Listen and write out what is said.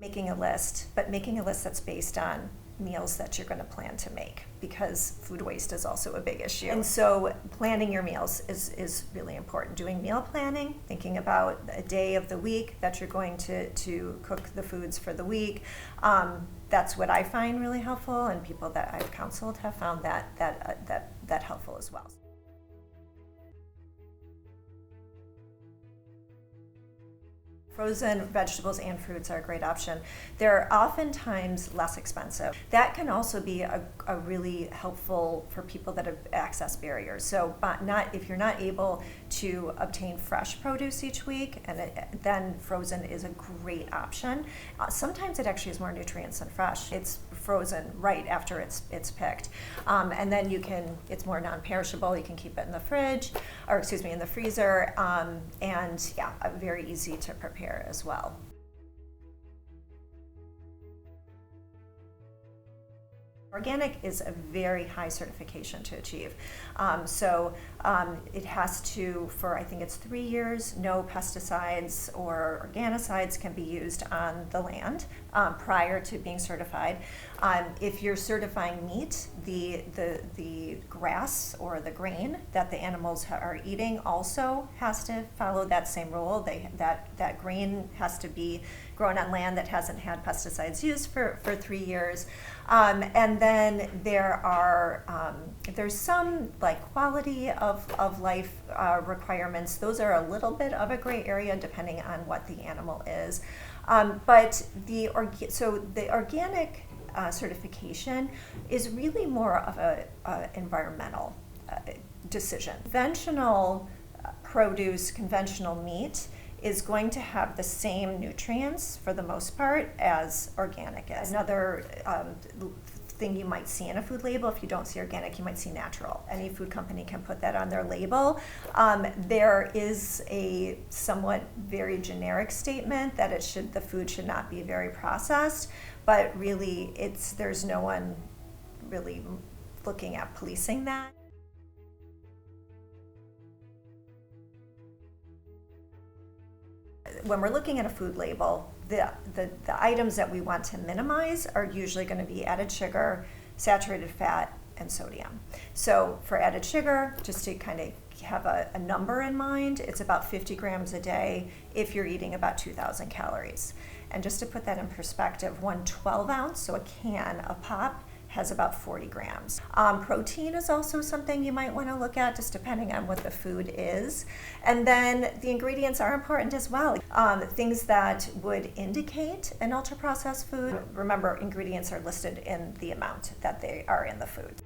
Making a list, but making a list that's based on meals that you're going to plan to make, because food waste is also a big issue. And so planning your meals is really important. Doing meal planning, thinking about a day of the week that you're going to cook the foods for the week. That's what I find really helpful, and people that I've counseled have found that helpful as well. Frozen vegetables and fruits are a great option. They're oftentimes less expensive. That can also be a really helpful for people that have access barriers. So if you're not able to obtain fresh produce each week, then frozen is a great option. Sometimes it actually has more nutrients than fresh. It's frozen right after it's picked. And then it's more non-perishable. You can keep it in the fridge, in the freezer, and yeah, very easy to prepare as well. Organic is a very high certification to achieve. It has to, for I think it's 3 years, no pesticides or organicides can be used on the land prior to being certified. If you're certifying meat, the grass or the grain that the animals are eating also has to follow that same rule. That grain has to be grown on land that hasn't had pesticides used for 3 years. And then there's some quality of life requirements. Those are a little bit of a gray area depending on what the animal is. But the organic certification is really more of a environmental decision. Conventional produce, conventional meat is going to have the same nutrients for the most part as organic is. Another thing you might see in a food label, if you don't see organic, you might see natural. Any food company can put that on their label. There is a somewhat very generic statement that the food should not be very processed, but really there's no one really looking at policing that. When we're looking at a food label, the items that we want to minimize are usually going to be added sugar, saturated fat, and sodium. So for added sugar, just to kind of have a number in mind, it's about 50 grams a day if you're eating about 2,000 calories. And just to put that in perspective, one 12-ounce, so a can of pop, has about 40 grams. Protein is also something you might want to look at, just depending on what the food is. And then the ingredients are important as well. Things that would indicate an ultra-processed food, remember, ingredients are listed in the amount that they are in the food.